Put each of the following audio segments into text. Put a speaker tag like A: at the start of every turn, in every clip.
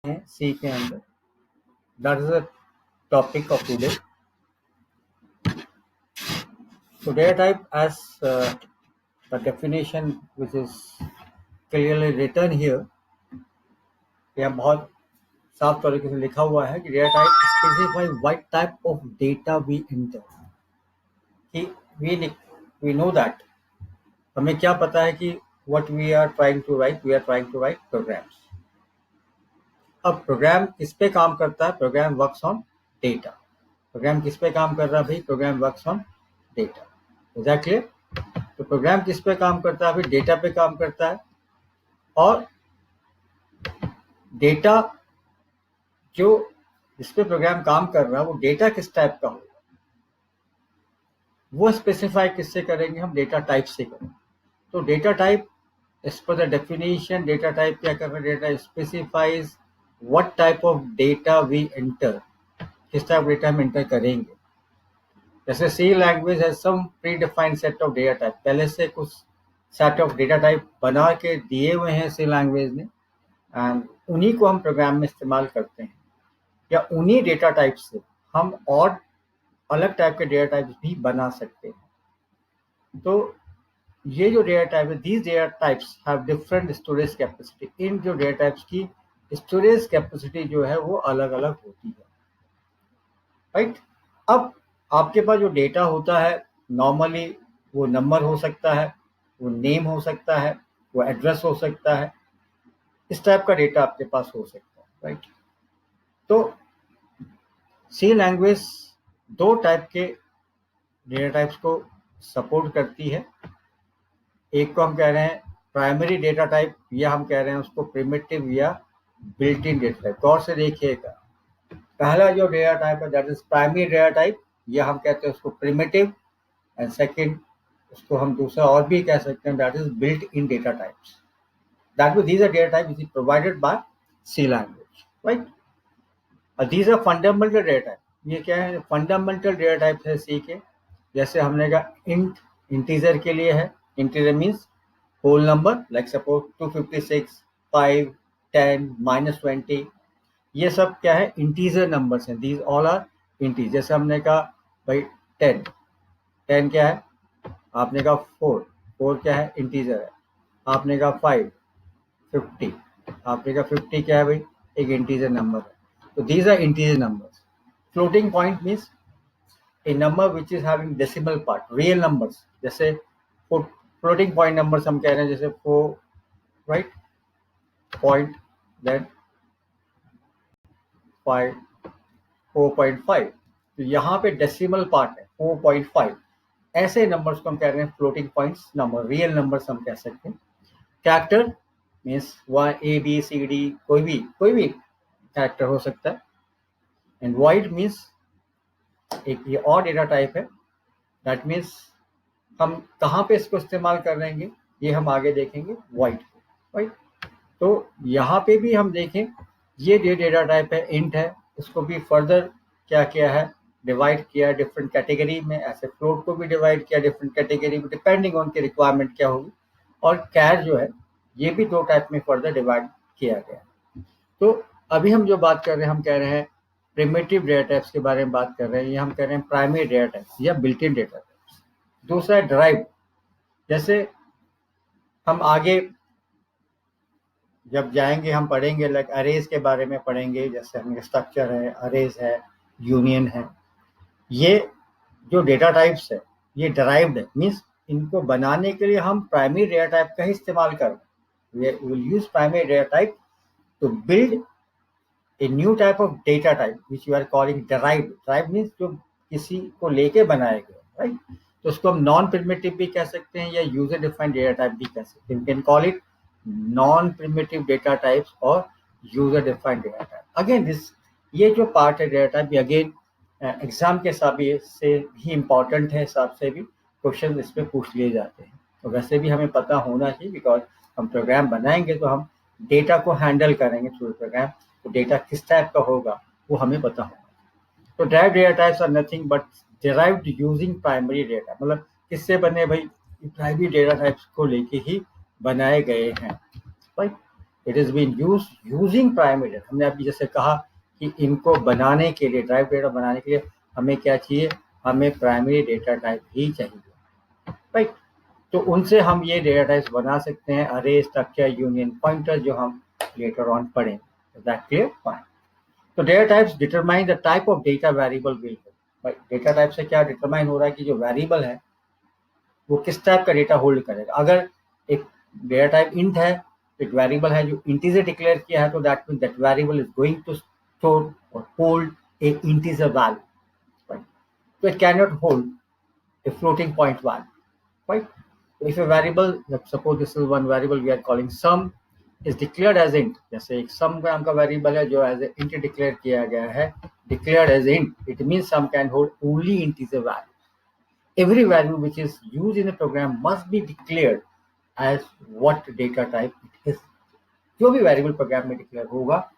A: हैं सी के अंदर. That is the topic of today. So data type as the definition which is clearly written here, यहाँ बहुत साफ तरीके से लिखा हुआ है कि data type specify what type of data we enter. कि we know that हमें क्या पता है कि what we are trying to write programs. अब प्रोग्राम किस पे काम करता है? Program works on data. Program किस पे काम कर रहा है भाई? Program works on data. Exactly. तो प्रोग्राम किस पे काम करता है भाई? डेटा पे काम करता है. और डेटा जो जिस पे प्रोग्राम काम कर रहा है वो डेटा किस टाइप का होगा वो स्पेसिफाई किससे करेंगे? हम डेटा टाइप से करेंगे. तो data type as per the definition data type क्या कर रहा है? Data specifies what type of data we enter. किस टाइप डेटा हम एंटर करेंगे. जैसे सी लैंग्वेज है some predefined set of data type. पहले से कुछ सेट ऑफ डेटा टाइप बना के दिए हुए हैं सी लैंग्वेज ने, एंड उन्हीं को हम प्रोग्राम में इस्तेमाल करते हैं. या उन्हीं डेटा टाइप से हम और अलग टाइप के डेटा टाइप्स भी बना सकते हैं. तो ये जो डेटा टाइप है, these data types have different storage capacity. इन जो डेटा टाइप्स की स्टोरेज कैपेसिटी जो है वो अलग अलग होती है. राइट. अब आपके पास जो डेटा होता है नॉर्मली वो नंबर हो सकता है, वो नेम हो सकता है, वो एड्रेस हो सकता है. इस टाइप का डेटा आपके पास हो सकता है. राइट. तो सी लैंग्वेज दो टाइप के डेटा टाइप्स को सपोर्ट करती है. एक को हम कह रहे हैं प्राइमरी डेटा टाइप, या हम कह रहे हैं उसको प्रिमिटिव या बिल्ट इन डेटा टाइप. गौर से देखिएगा, पहला जो डेटा टाइप है that is primary data type, या हम कहते हैं उसको प्रिमिटिव. एंड सेकंड उसको हम दूसरा और भी कह सकते हैं that is built in data types. That means these are data type which is provided by C language. Right. These are fundamental data type. ये क्या है? फंडामेंटल डेटा टाइप है सी के. जैसे हमने कहा इंट इंटीजर के लिए है. Integer means whole number, like suppose 256, 5, 10, -20. ये सब क्या है? इंटीजर नंबर्स हैं. These all are integer. जैसे हमने कहा भाई 10 क्या है? आपने कहा 4 क्या है? इंटीजर है. आपने कहा 5, 50. आपने कहा 50 क्या है भाई? एक इंटीजर नंबर है. तो these are integer numbers. Floating point means a number which is having decimal part, real numbers. जैसे floating point numbers हम कह रहे हैं, जैसे 4, right, point, then 5, 4.5. तो यहाँ पे डेसिमल पार्ट है 4.5. ऐसे नंबर्स को हम कह रहे हैं floating points number, real numbers हम कह सकते हैं. Character means A B C D, कोई भी कैरेक्टर हो सकता है. एंड वॉइड मीन्स एक ये और डेटा टाइप है. दैट मीन्स हम कहाँ पे इसको इस्तेमाल कर रहे हैं ये हम आगे देखेंगे. वॉइड. राइट. तो यहाँ पे भी हम देखें ये डेटा टाइप है, इंट है. इसको भी फर्दर क्या किया है? डिवाइड किया डिफरेंट कैटेगरी में. ऐसे फ्लोट को भी डिवाइड किया डिफरेंट कैटेगरी में, डिपेंडिंग ऑन की रिक्वायरमेंट क्या होगी. और कैर जो है ये भी दो टाइप में फर्दर डिवाइड किया गया. तो अभी हम जो बात कर रहे हैं हम कह रहे हैं प्रिमिटिव डेटा टाइप्स के बारे में बात कर रहे हैं. ये हम कह रहे हैं प्राइमरी डेटा टाइप्स या बिल्ट इन डेटा टाइप्स. दूसरा है ड्राइव. जैसे हम आगे जब जाएंगे हम पढ़ेंगे लाइक अरेज के बारे में पढ़ेंगे. जैसे हमें स्ट्रक्चर है, अरेज है, यूनियन है. ये जो डेटा टाइप्स है ये डराइव्ड है. मीन्स इनको बनाने के लिए हम प्राइमरी डेटा टाइप का ही इस्तेमाल कर रहे हैं. We will use primary data type to build a new type of data type which you are calling derived. Derived means जो किसी को लेके बनाए गए. राइट. तो उसको हम नॉन प्रिमिटिव भी कह सकते हैं या यूजर डिफाइंड डेटा टाइप भी कह सकते हैं. Can call it non primitive data types और user defined data type. Again this ये जो पार्ट है डेटा टाइप, अगेन एग्जाम के हिसाब से भी इम्पॉर्टेंट है. हिसाब से भी क्वेश्चन इस पर पूछ लिए जाते हैं. तो वैसे भी हमें पता होना चाहिए बिकॉज हम प्रोग्राम बनाएंगे तो हम डेटा को हैंडल करेंगे थ्रू प्रोग्राम. तो डेटा किस टाइप का होगा वो हमें पता होगा. तो drive data types are nothing but derived using primary data. मतलब किससे बने भाई? प्राइमरी डेटा टाइप्स को लेके ही बनाए गए हैं. Right. It is been using primary data. हमने अभी जैसे कहा कि इनको बनाने के लिए, ड्राइव डेटा बनाने के लिए हमें क्या चाहिए, हमें प्राइमरी डेटा टाइप ही चाहिए, राइट। तो उनसे हम ये डेटा टाइप्स बना सकते हैं, अरे, स्ट्रक्चर, यूनियन, पॉइंटर, जो हम लेटर ऑन पढ़ें। That clear? फाइन। तो data types determine the type of data variable will. Data type से क्या डिटरमाइन हो रहा है कि जो वेरिएबल है वो किस टाइप का डेटा होल्ड करेगा। अगर एक डेटा टाइप इंट है, एक वेरिएबल है जो इंटीजर डिक्लेयर किया है, तो that means that variable is going to store और hold a integer value, right. तो it can not hold a floating point value, right? If a variable, let's suppose this is one variable we are calling sum, is declared as int, जैसे एक sum नाम का variable है जो as a int declare किया गया है, declared as int, it means sum can hold only integer value. Every value which is used in a program must be declared as what data type it is. जो भी variable program में declare होगा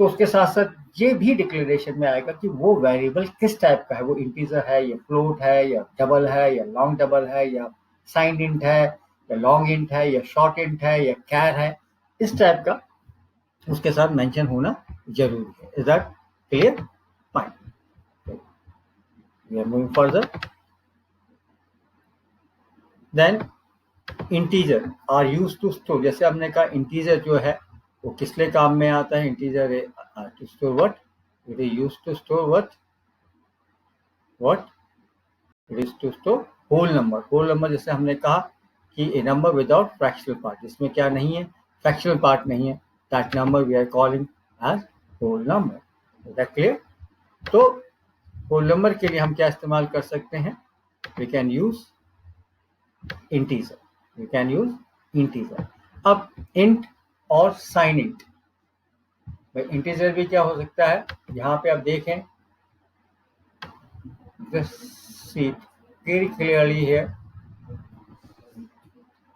A: तो उसके साथ साथ ये भी डिक्लेरेशन में आएगा कि वो वेरिएबल किस टाइप का है, वो इंटीजर है या फ्लोट है या डबल है या लॉन्ग डबल है या साइंड इंट है या लॉन्ग इंट है या शॉर्ट इंट है या कैर है, इस टाइप का उसके साथ मेंशन होना जरूरी है। Is that clear? Fine. We are moving further. Then integer are used to store, जैसे हमने कहा इंटीजर जो है वो किस लिए काम में आता है, integer to store what, it is used to store what it is to store whole number। जैसे हमने कहा कि a number without fractional part, जिसमें क्या नहीं है, fractional part नहीं है, that number we are calling as whole number। is that clear? तो whole number के लिए हम क्या इस्तेमाल कर सकते हैं, we can use integer। अब int और sign int, भाई इंटीजर भी क्या हो सकता है, यहाँ पे आप देखें see very clearly here,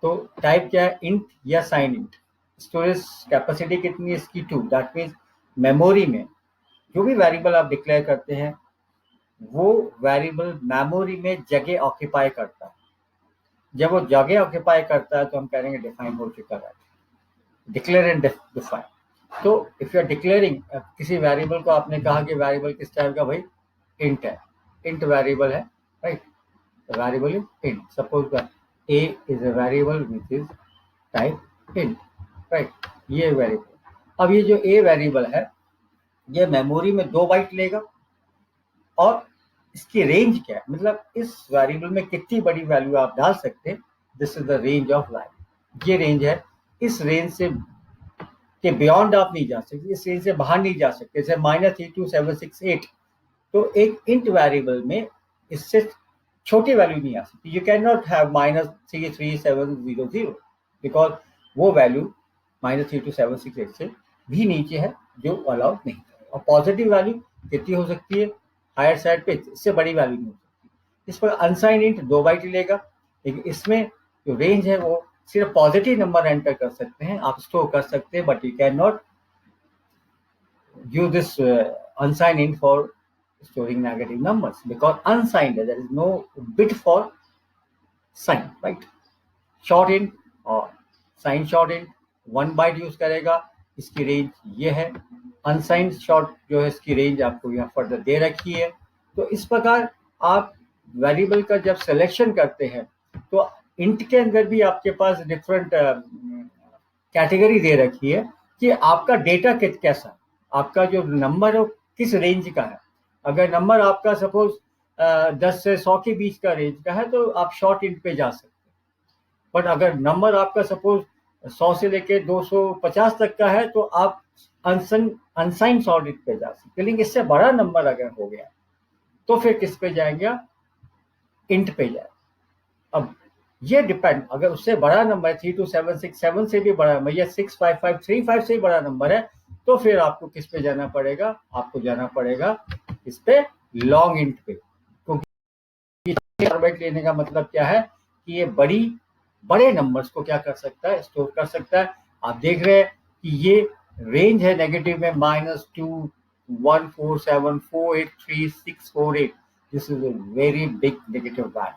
A: तो टाइप क्या है, इंट या साइन इंट। स्टोरेज कैपेसिटी कितनी है इसकी, 2। दैट मीन्स मेमोरी में जो भी वेरिएबल आप डिक्लेयर करते हैं वो वेरिएबल मेमोरी में जगह ऑक्यूपाई करता है। जब वो जगह ऑक्यूपाई करता है तो हम कहेंगे डिफाइन हो चुका है, डिक्लेयर एंड डिफाइन। तो इफ यू आर डिक्लेयरिंग किसी वेरिएबल को, आपने कहा कि वेरिएबल किस टाइप का, भाई इंट है, इंट वेरिएबल है, right. Variable is int. Suppose that a is a variable which is type int, right। ये वेरिएबल, अब ये जो a वेरिएबल है ये मेमोरी में 2 बाइट लेगा और इसकी रेंज क्या है, मतलब इस वेरिएबल में कितनी बड़ी वैल्यू आप डाल सकते हैं, this is the range of value. ये रेंज है, इस रेंज से के बियॉन्ड आप नहीं जा सकते, इस रेंज से बाहर नहीं जा सकते। जैसे -32768, तो एक इंट वेरिएबल में इससे छोटी वैल्यू नहीं आ सकती। You can not have -33700 because वो वैल्यू -32768 से भी नीचे है, जो अलाउड नहीं है। और पॉजिटिव वैल्यू कितनी हो सकती है, हायर साइड पे, इससे बड़ी वैल्यू नहीं हो सकती। इस पर अनसाइन इंट 2 बाइट लेगा, लेकिन इसमें जो रेंज है वो सिर्फ पॉजिटिव नंबर एंटर कर सकते हैं, आप स्टोर कर सकते हैं, but you can not use this unsigned int for storing negative numbers because unsigned, there is no bit for sign, right। short int और sign short int 1 byte use करेगा, इसकी रेंज ये है। unsigned short जो है इसकी range आपको यहाँ फर्दर दे रखी है। तो इस प्रकार आप वेरिएबल का जब सिलेक्शन करते हैं तो इंट के अंदर भी आपके पास डिफरेंट कैटेगरी दे रखी है कि आपका डेटा कैसा, आपका जो नंबर है किस रेंज का है। अगर नंबर आपका सपोज 10 से 100 के बीच का रेंज का है तो आप शॉर्ट इंट पे जा सकते हैं। बट अगर नंबर आपका सपोज 100 से लेके 250 तक का है तो आप अनसाइन शॉर्ट इंट पे जा सकते हैं। लेकिन इससे बड़ा नंबर अगर हो गया तो फिर किस पे जाएंगे, इंट पे जाए। अब ये डिपेंड, अगर उससे बड़ा नंबर 32767 से भी बड़ा नंबर या 65535 से भी बड़ा नंबर है तो फिर आपको किस पे जाना पड़ेगा, आपको जाना पड़ेगा इस पे लॉन्ग इंट पे। क्योंकि फॉर्मेट लेने का मतलब क्या है कि ये बड़े नंबर्स को क्या कर सकता है, स्टोर कर सकता है। आप देख रहे हैं कि ये रेंज है नेगेटिव में -2 147483648, this is a very big negative value.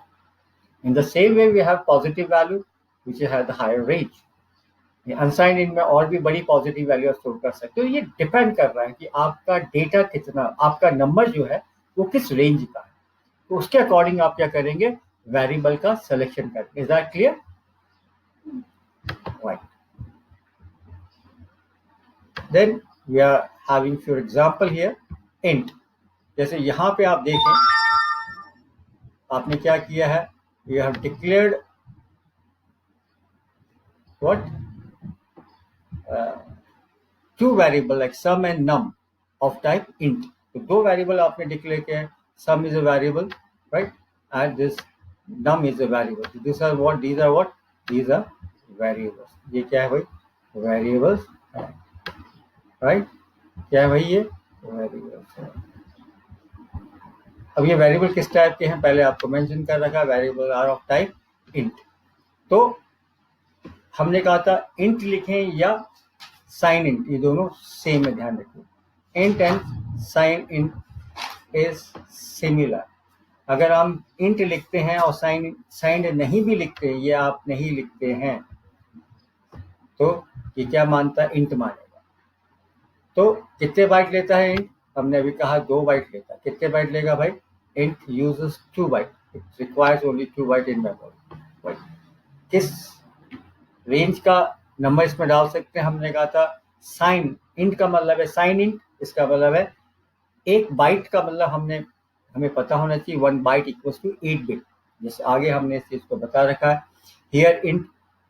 A: In the same way, we have positive value, which has the higher range. Unsigned int में और भी बड़ी पॉजिटिव वैल्यू स्टोर कर सकते हो। ये डिपेंड कर रहा है कि आपका डेटा कितना, आपका नंबर जो है वो किस रेंज का है, तो उसके अकॉर्डिंग आप क्या करेंगे, वेरिएबल का सिलेक्शन करेंगे। Is that clear? Right. Then we are having for example here int. जैसे यहाँ पे आप देखें, आपने क्या किया है, you have declared what, two variable like sum and num of type int. तो दो वेरिएबल आपने डिक्लेयर किया है, sum is a variable, right, and this num is a variable. So these are what? These are what? These are variables. ये क्या है भाई? Variables है, right? क्या है भाई? ये variables है। अब ये वेरिएबल किस टाइप के हैं, पहले आपको मेंशन कर रखा है, variable are of type int. तो हमने कहा था इंट लिखें या साइन इंट, ये दोनों सेम है, ध्यान रखिए। Int and sign int is similar. अगर हम इंट लिखते हैं और साइन नहीं भी लिखते हैं, ये आप नहीं लिखते हैं, तो ये क्या मानता है, इंट मानेगा। तो कितने बाइट लेता है इंट, हमने अभी कहा 2 बाइट लेता है। कितने बाइट लेगा भाई, int uses 2 byte, it requires only 2 byte in memory. किस रेंज का नंबर इसमें डाल सकते हैं, हमने कहा था साइन इंट का मतलब है साइन इंट, इसका मतलब है 1 बाइट का मतलब हमें पता होना चाहिए 1 बाइट इक्वल्स टू 8 बिट। जैसे आगे हमने इस चीज को बता रखा है, here int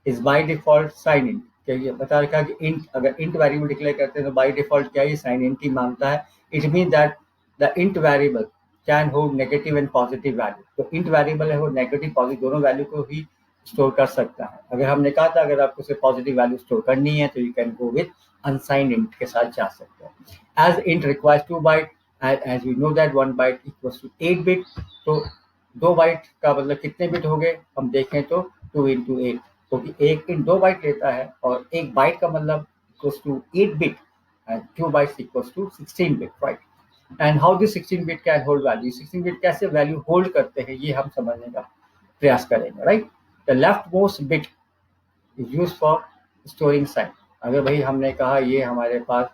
A: is by default sign int. क्या ये बता रखा है कि इंट, अगर इंट वेरिएबल डिक्लेयर करते हैं तो बाय डिफॉल्ट क्या ये साइन इंट ही मानता है। It mean that the int variable can hold negative and positive value. तो इंट वेरिएबल है वो नेगेटिव पॉजिटिव दोनों वैल्यू को ही स्टोर कर सकता है। अगर हमने कहा था अगर आपको सिर्फ पॉजिटिव वैल्यू स्टोर करनी है तो you can go with unsigned int के साथ जा सकते हैं। As int requires 2 byte, as we know that 1 byte equals to 8 bit, तो 2 बाइट का मतलब कितने बिट हो गए, हम देखें तो 2 into 8, क्योंकि एक इन 2 बाइट लेता है और 1 बाइट का मतलब equals to 8 bit and 2 bytes equals to 16 bit, right. And how this 16 bit can hold value, 16 bit कैसे वैल्यू होल्ड करते हैं ये हम समझने का प्रयास करेंगे, right. The left most bit is use for storing sign. अगर भाई हमने कहा ये हमारे पास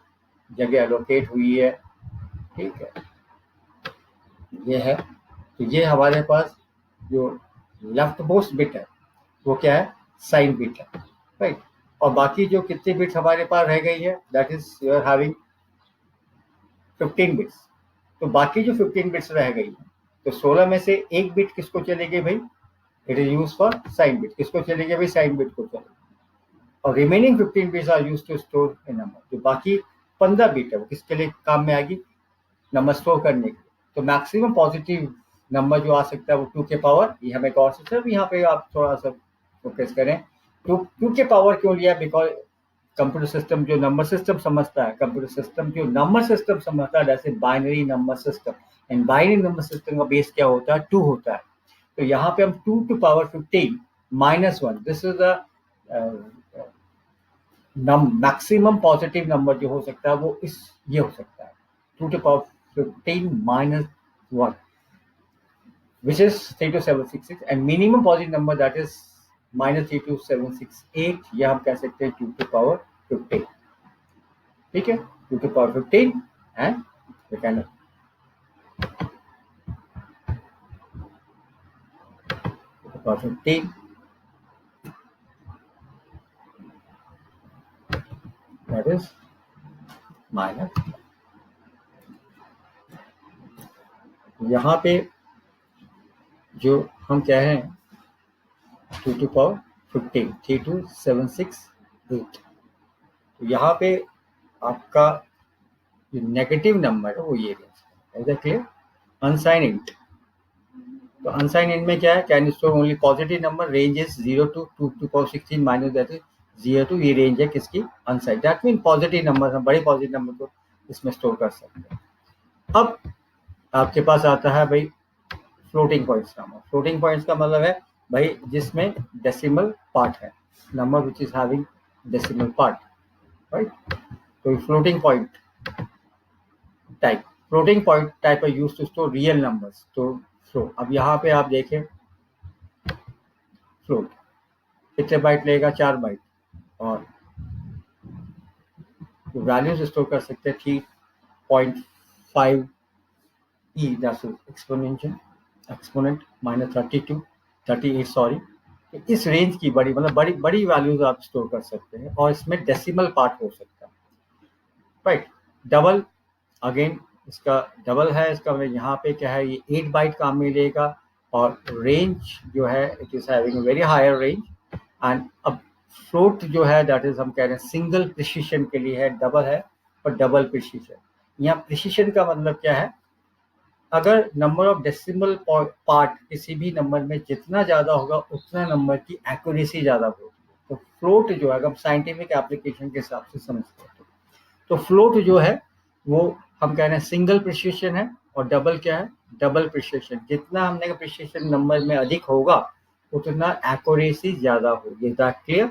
A: जगह एलोकेट हुई है, ठीक है, ये है, तो ये हमारे पास जो लेफ्ट मोस्ट बिट है वो क्या है, साइन बिट है, राइट। और बाकी जो कितनी बिट्स हमारे पास रह गई है, that is you are having 15 bits. तो बाकी जो 15 बिट्स रह गई है, तो 16 में से एक बिट किसको चलेगी भाई, it is use for sign bit. किसको चलेगी भाई, साइन बिट को चलेगी। और remaining 15 bits are use to store a number. जो बाकी 15 बिट है वो किसके लिए काम में आएगी, नंबर स्टोर करने के लिए। तो मैक्सिमम पॉजिटिव नंबर जो आ सकता है वो 2 के पावर, ये हमें गौर से सिर्फ यहाँ पे आप थोड़ा सा फोकस करें। 2 के पावर क्यों लिया, बिकॉज कंप्यूटर सिस्टम जो नंबर सिस्टम समझता है, कंप्यूटर सिस्टम जो नंबर सिस्टम समझता है, जैसे binary number system, and binary number system का बेस क्या होता है, 2 होता है। तो यहाँ पे हम 2 to power 15 -1, this is the maximum positive number जो हो सकता है वो ये हो सकता है 2 to power 15 -1, which is 32766, and minimum positive number that is -32768, ये हम कह सकते हैं 2 to power 15, ठीक है, 2 to power 15 and we can 2 to power 15 that is minus, यहाँ पे जो हम कह रहे हैं 2 to power 15 32768, तो यहाँ पे आपका जो नेगेटिव नंबर है वो ये है, क्लियर। अनसाइन इंट, तो अनसाइन इंट में क्या है, can store only positive number, range is 0 to 2 to power 16 minus that is 0 to, ये रेंज है किसकी, अनसाइन। दैट मीन पॉजिटिव नंबर, हम बड़े पॉजिटिव नंबर को इसमें स्टोर कर सकते हैं। अब आपके पास आता है भाई फ्लोटिंग पॉइंट्स का नंबर। फ्लोटिंग पॉइंट्स का मतलब है भाई जिसमें डेसिमल पार्ट है, number which is having decimal part, right. तो floating point type, floating point type are used to store real numbers. तो फ्लोट, अब यहाँ पे आप देखें फ्लोट कितने बाइट लेगा, 4 बाइट, और तो वैल्यूज स्टोर कर सकते हैं 3.5 ई, दैट्स एक्सपोनेंट माइनस 38 सॉरी। तो इस रेंज की बड़ी मतलब बड़ी बड़ी वैल्यूज आप स्टोर कर सकते हैं, और इसमें डेसिमल पार्ट हो सकता है, राइट। डबल, अगेन इसका डबल है, इसका मतलब यहाँ पे क्या है, ये 8 बाइट काम में लेगा, और रेंज जो है it is having very higher range. And अब फ्लोट जो है दैट इज हम कह रहे हैं सिंगल प्रिसिशन के लिए है, डबल है और डबल प्रिसिशन। यहाँ प्रिसिशन का मतलब क्या है, अगर नंबर ऑफ डेसिमल पार्ट किसी भी नंबर में जितना ज्यादा होगा उतना नंबर की एक्यूरेसी ज्यादा होगी। तो फ्लोट जो है, अगर साइंटिफिक एप्लीकेशन के हिसाब से समझते हैं तो फ्लोट जो है वो हम कह रहे हैं सिंगल प्रिसिशन है, और डबल क्या है, डबल प्रिसिशन। जितना हमने का प्रिसिशन नंबर में अधिक होगा उतना एक्यूरेसी ज्यादा होगी। Is that clear?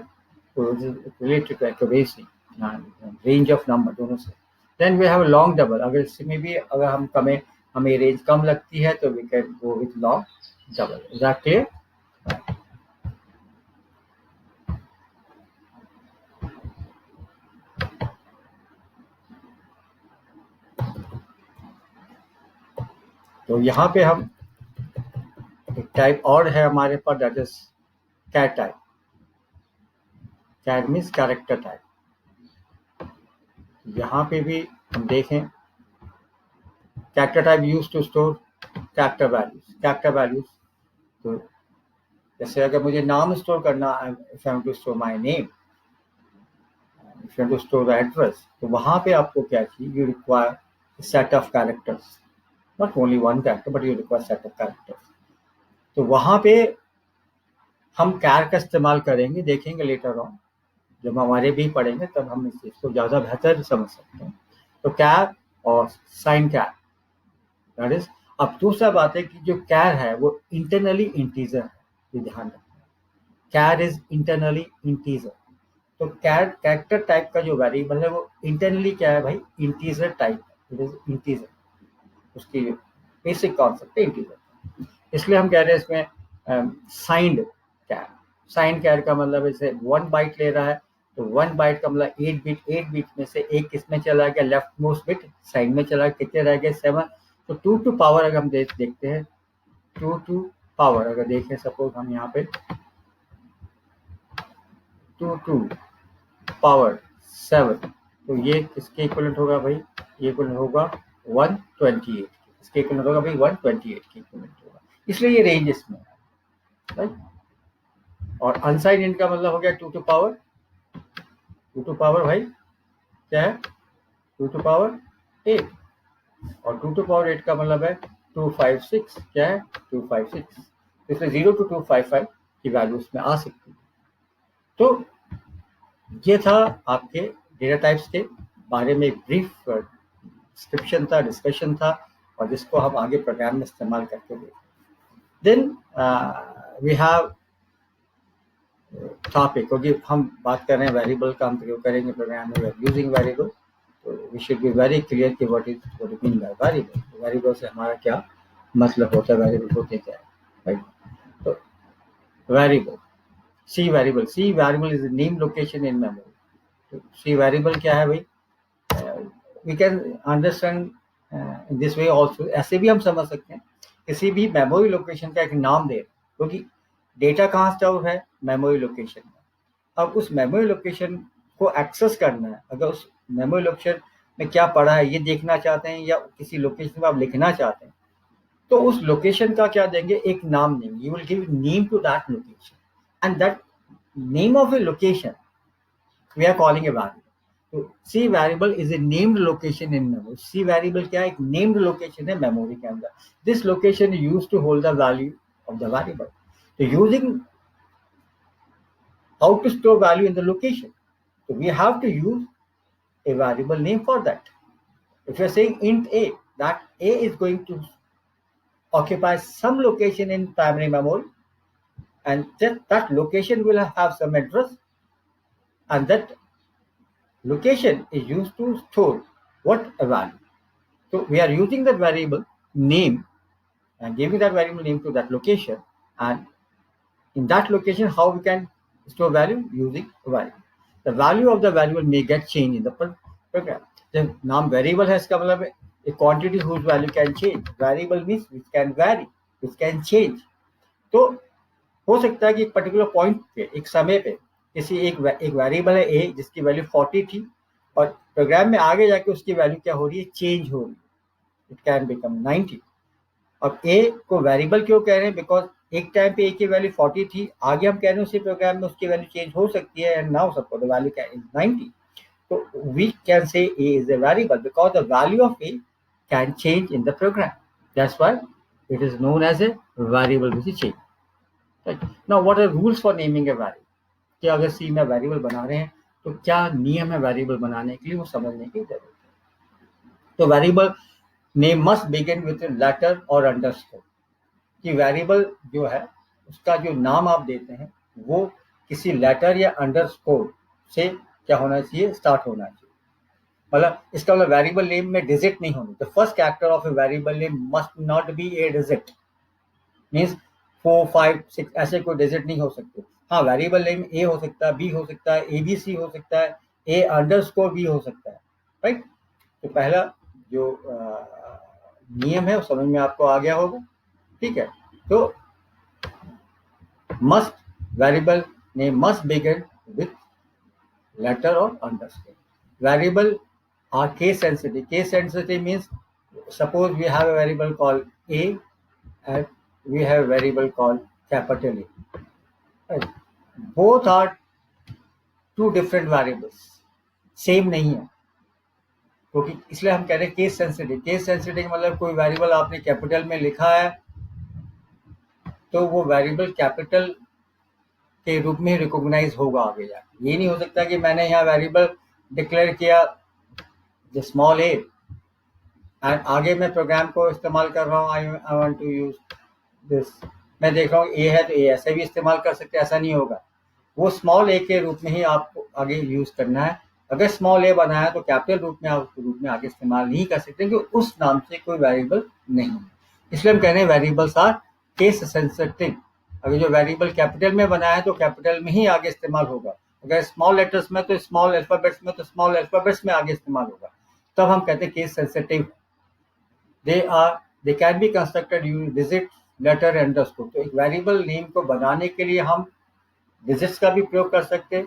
A: Related to accuracy, range of number दोनों से। Then we have long double, अगर इसमें भी अगर हमें रेंज कम लगती है तो we can go with long double. Is that clear? तो यहाँ पे हम एक टाइप और है हमारे पास, that is char type. Char means character type. यहाँ पे भी हम देखें, character type use to store character values. Character values तो जैसे अगर मुझे नाम स्टोर करना, if I want to store my name, if you want to store the address, तो वहां पे आपको क्या चाहिए, you require set of characters, not only one character but you require set of characters. तो वहां पे हम कैर का इस्तेमाल करेंगे, देखेंगे लेटर ऑन जब हमारे भी पढ़ेंगे तब हम इस चीज को ज्यादा बेहतर समझ सकते हैं। तो कैर और साइन कैर, दैट इज। अब दूसरा बात है कि जो कैर है वो इंटरनली इंटीजर है, ये ध्यान रखना। कैर इज इंटरनली इंटीजर। तो कैर कैरेक्टर टाइप का जो वेरिएबल है वो इंटरनली क्या है भाई, इंटीजर टाइप है, इट इज इंटीजर। उसकी बेसिक कॉन्सेप्ट है इंटीजर, इसलिए हम कह रहे हैं इसमें साइंड कैर। साइंड कैर का मतलब इसे 1 बाइट ले रहा है, तो 1 बाइट का मतलब 8 बिट में से एक किसमें चला गया, लेफ्ट मोस्ट बिट साइड में चला गया, कितने रह गए 7। तो 2 टू पावर अगर हम देखते हैं, 2 टू पावर अगर देखें, सपोज हम यहाँ पे 2 टू पावर 7, तो ये किसके इक्वलेंट होगा भाई, ये इक्वलेंट होगा 128। इसके इक्वलेंट होगा भाई 128 के इक्वलेंट होगा, इसलिए ये रेंज इसमें है, राइट। और अनसाइड इंट का मतलब हो गया 2 टू पावर, 2 टू पावर भाई क्या है, 2 टू पावर 8, और 2 टू पावर 8 का मतलब है 256, क्या है 256। इसलिए 0 to 255 की वैल्यू इसमें आ सकती है। तो ये था आपके डेटा टाइप्स के बारे में एक ब्रीफ डिस्क्रिप्शन था, डिस्कशन था, और जिसको हम आगे प्रोग्राम में इस्तेमाल करके देखें। देन वी हैव टॉपिक, क्योंकि हम बात कर रहे हैं वेरिएबल का, हम प्रयोग करेंगे प्रोग्राम में यूजिंग वेरिएबल, तो we should be very clear कि what is mean by variable. Variable से हमारा क्या मतलब होता है, वेरिएबल होते क्या है, राइट। तो variable, C variable is name location in memory. तो सी वेरिएबल क्या है भाई, we can understand in this way also, ऐसे भी हम समझ सकते हैं, किसी भी मेमोरी लोकेशन का एक नाम दे, क्योंकि डेटा कहाँ स्टोर है, मेमोरी लोकेशन में। अब उस मेमोरी लोकेशन को एक्सेस करना है, अगर उस मेमोरी लोकेशन में क्या पड़ा है ये देखना चाहते हैं, या किसी लोकेशन में आप लिखना चाहते हैं, तो उस लोकेशन का क्या देंगे, एक नाम देंगे। You will give name to that location, and that name of a location we are calling a variable. तो C variable is a named location in memory. C variable क्या है, एक नेम्ड लोकेशन है मेमोरी के अंदर। This location use to hold the value of the variable. तो using how to store value in the location, so we have to use a variable name for that. If you're saying int a, that a is going to occupy some location in primary memory, and that location will have some address, and that location is used to store what, a value. So we are using that variable name and giving that variable name to that location, and in that location how we can store value, using a variable. The value of the variable may get changed in the program. जब नाम variable है इसका मतलब a quantity whose value can change. Variable means which can vary, which can change. तो हो सकता है कि एक पर्टिकुलर पॉइंट पे, एक समय पे, किसी एक वेरिएबल है ए जिसकी वैल्यू 40 थी, और प्रोग्राम में आगे जाके उसकी वैल्यू क्या हो रही है, चेंज हो रही है, इट कैन बिकम 90। अब ए को वेरिएबल क्यों कह रहे हैं, बिकॉज एक टाइम पे ए की वैल्यू 40 थी, आगे हम कह रहे हैं उसी प्रोग्राम में उसकी वैल्यू चेंज हो सकती है, and now suppose the value क्या is 90। So we can say A is a variable because the value of A can change in the program. That's why it is known as a variable which is change. Right? Now, what are rules for naming a variable? कि अगर C में variable बना रहे हैं तो क्या नियम है वेरिएबल बनाने के लिए, वो समझने की जरूरत है। तो variable name must begin with letter और अंडरस्कोर। कि वेरिएबल जो है उसका जो नाम आप देते हैं वो किसी लेटर या अंडरस्कोर से क्या होना चाहिए, स्टार्ट होना चाहिए। मतलब इसका मतलब वेरिएबल नेम में डिजिट नहीं होनी। The first character of a variable name must not be A digit, means 4 5 6 ऐसे कोई डिजिट नहीं हो सकते। हाँ, वेरिएबल नेम ए हो सकता है, बी हो सकता है, ए बी सी हो सकता है, ए अंडरस्कोर बी हो सकता है। राइट। तो पहला जो नियम है वो समझ में आपको आ गया होगा। ठीक है। तो must, variable name must begin with letter or underscore. Variable are case sensitive. Case sensitive means suppose we have a variable called A and we have a variable called capital A. Right? Both are two different variables. Same नहीं है, क्योंकि इसलिए हम कह रहे हैं case sensitive. Case sensitive मतलब कोई वेरिएबल आपने कैपिटल में लिखा है तो वो वेरिएबल कैपिटल के रूप में रिकॉग्नाइज होगा आगे जाके। ये नहीं हो सकता कि मैंने यहाँ वेरिएबल डिक्लेयर किया स्मॉल ए एंड आगे मैं प्रोग्राम को इस्तेमाल कर रहा हूँ, I want to use this, मैं देख रहा हूँ ए है तो ए ऐसे भी इस्तेमाल कर सकते हैं, ऐसा नहीं होगा। वो स्मॉल ए के रूप में ही आपको आगे यूज करना है। अगर स्मॉल ए बनाया है तो कैपिटल रूप में आप उसके रूप में आगे इस्तेमाल नहीं कर सकते, क्योंकि उस नाम से कोई वेरिएबल नहीं है। इसलिए हम कह रहे हैं वेरिएबल्स आर केस सेंसिटिव। अगर जो वेरिएबल कैपिटल में बनाया है तो कैपिटल में ही आगे इस्तेमाल होगा, अगर स्मॉल लेटर्स में तो स्मॉल अल्फाबेट्स में तो स्मॉल अल्फाबेट्स में आगे इस्तेमाल होगा। तब हम कहते हैं case sensitive. they can be constructed using digit, letter, underscore। तो एक वेरिएबल नेम को बनाने के लिए हम डिजिट्स का भी प्रयोग कर सकते हैं,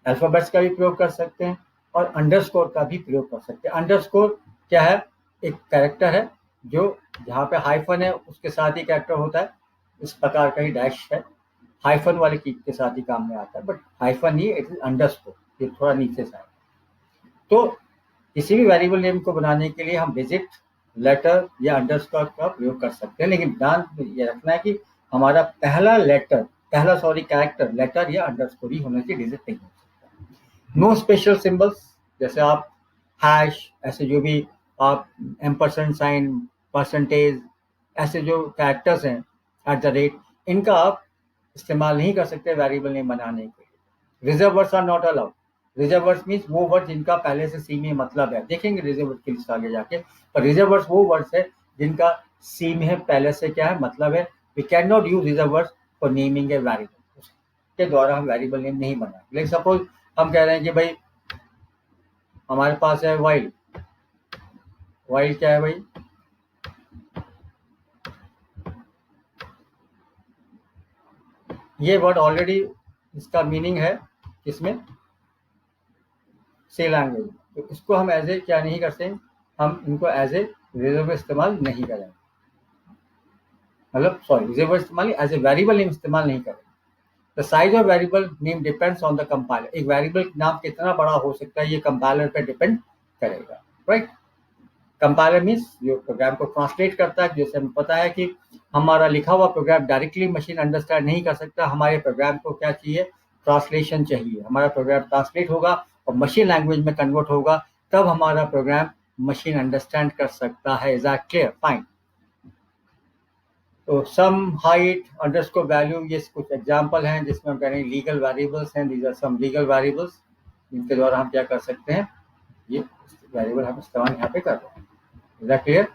A: अल्फाबेट्स का भी प्रयोग कर सकते हैं, और अंडरस्कोर का भी प्रयोग कर सकते हैं। अंडरस्कोर क्या है, एक कैरेक्टर है जो जहाँ पे हाइफन है उसके साथ ही कैरेक्टर होता है, इस प्रकार का ही डैश है, हाइफन वाले की के साथ ही काम में आता है, but hyphen he it is underscore, ये थोड़ा नीचे से है। तो किसी भी वेरिएबल नेम को बनाने के लिए हम डिजिट, लेटर या अंडरस्कोर का प्रयोग कर सकते हैं, लेकिन ध्यान ये रखना है कि हमारा पहला कैरेक्टर लेटर या अंडरस्कोर ही होना चाहिए, डिजिट नहीं हो सकता। नो स्पेशल सिंबल्स, जैसे आप हैश, ऐसे जो भी आप एम्परसेंड साइन, परसेंटेज, ऐसे जो कैरेक्टर्स हैं, एट द रेट, इनका आप इस्तेमाल नहीं कर सकते वेरिएबल नेम बनाने के लिए। Reserve words are not allowed. Reserve words means वो वर्ड जिनका पहले से सी में मतलब है, देखेंगे रिजर्व वर्ड की लिस्ट आगे जाके। पर रिजर्व वर्ड्स वो वर्ड्स है जिनका सी में पहले से क्या है, मतलब है। We can not use reserve words for naming a variable, उसके द्वारा हम वेरिएबल नेम नहीं बनाए। लेकिन सपोज हम कह रहे हैं कि भाई हमारे पास है वाइल। वाइल क्या है भाई, ये वर्ड ऑलरेडी इसका मीनिंग है किसमें, सी लैंग्वेज। तो इसको हम एज ए क्या नहीं करते, हम इनको एज ए रिजर्व इस्तेमाल नहीं करेंगे, मतलब सॉरी रिजर्व इस्तेमाल एज ए वेरिएबल नेम इस्तेमाल नहीं करेंगे। The size of variable name depends on the compiler. एक वेरिएबल नाम कितना बड़ा हो सकता है ये कंपाइलर पे डिपेंड करेगा। राइट। कंपाइलर मीन्स जो प्रोग्राम को ट्रांसलेट करता है, जैसे हमें पता है कि हमारा लिखा हुआ प्रोग्राम डायरेक्टली मशीन अंडरस्टैंड नहीं कर सकता, हमारे प्रोग्राम को क्या चाहिए, ट्रांसलेशन चाहिए। हमारा प्रोग्राम ट्रांसलेट होगा और मशीन लैंग्वेज में कन्वर्ट होगा, तब हमारा प्रोग्राम मशीन अंडरस्टैंड कर सकता है। Is that clear? फाइन। तो सम, हाइट, अंडरस्कोर वैल्यू, ये कुछ एग्जांपल हैं जिसमें हम कह रहे हैं लीगल वेरिएबल्स हैं। These are some legal variables जिनके द्वारा हम क्या कर सकते हैं, ये वेरिएबल हम इस्तेमाल यहाँ पे कर रहे हैं। Is that clear?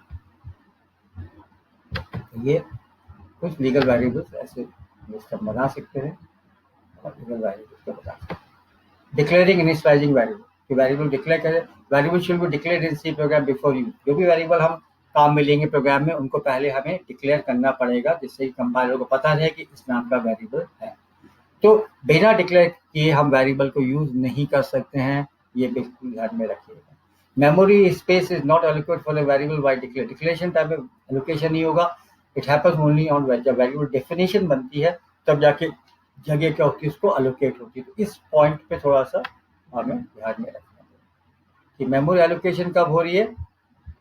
A: ये कुछ लीगल वेरिएबल्स ऐसे लिस्ट हम बना सकते हैं और लीगल वेरिएबल्स को बता सकते हैं। डिक्लेयरिंग इनिशियलाइजिंग वेरिएबल, कि वेरिएबल डिक्लेयर करें, variable should be declared in C program before use. जो भी वेरिएबल हम काम में लेंगे प्रोग्राम में, उनको पहले हमें डिक्लेयर करना पड़ेगा, जिससे कि कंपाइलर को पता रहे कि इस नाम का वेरिएबल है। तो बिना डिक्लेयर किए हम वेरिएबल को यूज नहीं कर सकते हैं, ये बिल्कुल ध्यान में रखिएगा। Memory space is not allocated for a variable bye declaration type में एलोकेशन नहीं होगा। इट हैपेंस ओनली ऑन जब वेरिएबल डेफिनेशन बनती है तब जाके जगह क्या होती है, उसको एलोकेट होती है। तो इस पॉइंट पे थोड़ा सा हमें ध्यान में रखना है कि मेमोरी एलोकेशन कब हो रही है,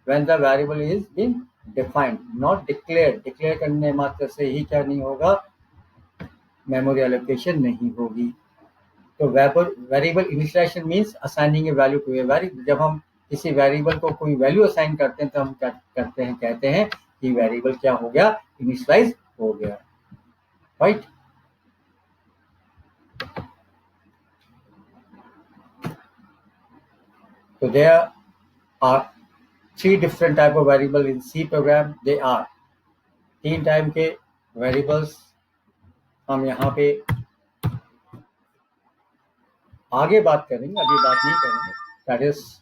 A: when the variable is being defined, not declared। Declare करने मात्र से ही क्या नहीं होगा, मेमोरी एलोकेशन नहीं होगी। तो variable initialization means assigning a value to a variable. जब हम किसी वेरिएबल को कोई वैल्यू असाइन करते हैं तो हम क्या करते हैं, कहते हैं कि वेरिएबल क्या हो गया, इनिशियलाइज हो गया, राइट। तो there are 3 different type of variable in C program। they are 3 type के वेरिएबल्स हम यहाँ पे आगे बात करेंगे, अभी बात नहीं करेंगे। दैट इज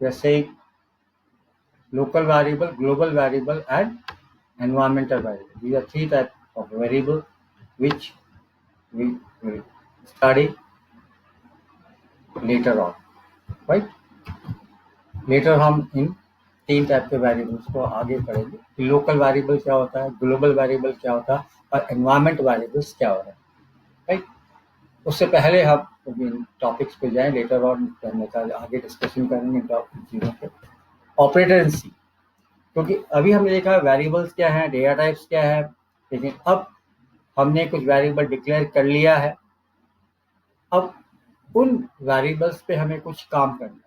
A: जैसे local variable, global variable and environmental variable। These are 3 types of variable which we will study later on, right। later हम इन 3 टाइप के वेरिएबल्स को आगे पढ़ेंगे कि लोकल वेरिएबल क्या होता है, ग्लोबल वेरिएबल क्या होता है और एनवायरमेंट वेरिएबल्स क्या होता है, राइट। उससे पहले हम टॉपिक्स पे जाएं, लेटर ऑन करने का आगे डिस्कशन करेंगे चीज़ों पे। ऑपरेटर इन सी, क्योंकि अभी हमने देखा वेरिएबल्स क्या है, डेटा टाइप्स क्या है, लेकिन अब हमने कुछ वेरिएबल डिक्लेयर कर लिया है। अब उन वेरिएबल्स पे हमें कुछ काम करना है,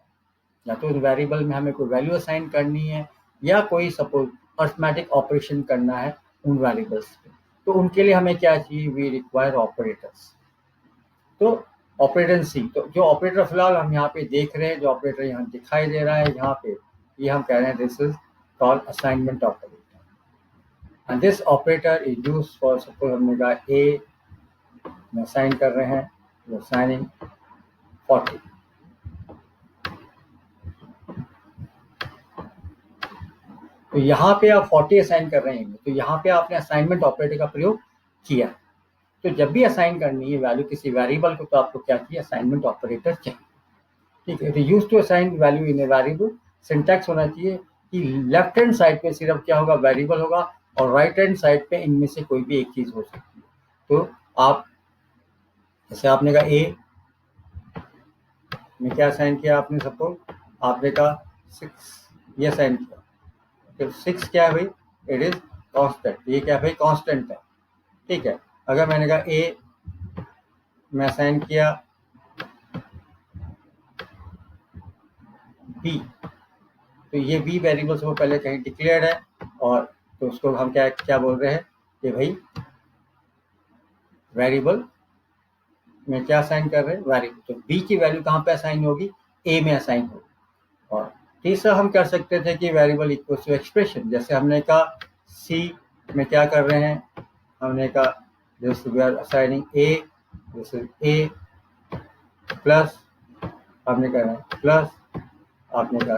A: या तो उन वेरिएबल में हमें कोई वैल्यू असाइन करनी है या कोई सपोज अर्थमेटिक ऑपरेशन करना है उन वेरिएबल्स पे। तो उनके लिए हमें क्या चाहिए, वी रिक्वायर ऑपरेटर्स। तो ऑपरेटर सी, तो जो ऑपरेटर फिलहाल हम यहाँ पे देख रहे हैं, जो ऑपरेटर यहाँ दिखाई दे रहा है यहाँ पे, ये हम कह रहे हैं this is called assignment operator. And this operator is used for, suppose हमने कहा ए में असाइन कर रहे हैं, वो असाइनिंग 40। तो यहाँ पे आप 40 असाइन कर रहे हैं, तो यहाँ पे आपने असाइनमेंट ऑपरेटर का प्रयोग किया। तो जब भी असाइन करनी है वैल्यू किसी वेरिएबल को, तो आपको क्या चाहिए, असाइनमेंट ऑपरेटर चाहिए, ठीक है। तो use to assign value in a variable, syntax होना चाहिए कि लेफ्ट हैंड साइड पे सिर्फ क्या होगा, वेरिएबल होगा, और राइट हैंड साइड पे इनमें से कोई भी एक चीज हो सकती है। तो आप जैसे आपने कहा ए में क्या असाइन किया आपने, सपोज आपने कहा 6, ये असाइन किया। तो 6 क्या है भाई, इट इज कांस्टेंट। ये क्या है भाई, कांस्टेंट है, ठीक है। अगर मैंने कहा ए में असाइन किया बी, तो ये बी वेरिएबल्स वो पहले कहीं डिक्लेयर्ड है, और तो उसको हम क्या क्या बोल रहे हैं कि भाई वेरिएबल में क्या असाइन कर रहे हैं, वेरिएबल। तो बी की वैल्यू कहाँ पे असाइन होगी, ए में असाइन होगी। और तीसरा हम कर सकते थे कि वेरिएबल इक्वल टू एक्सप्रेशन, जैसे हमने कहा सी में क्या कर रहे हैं, हमने कहा this we are assigning a, this is a plus, हमने कहा प्लस, आपने कहा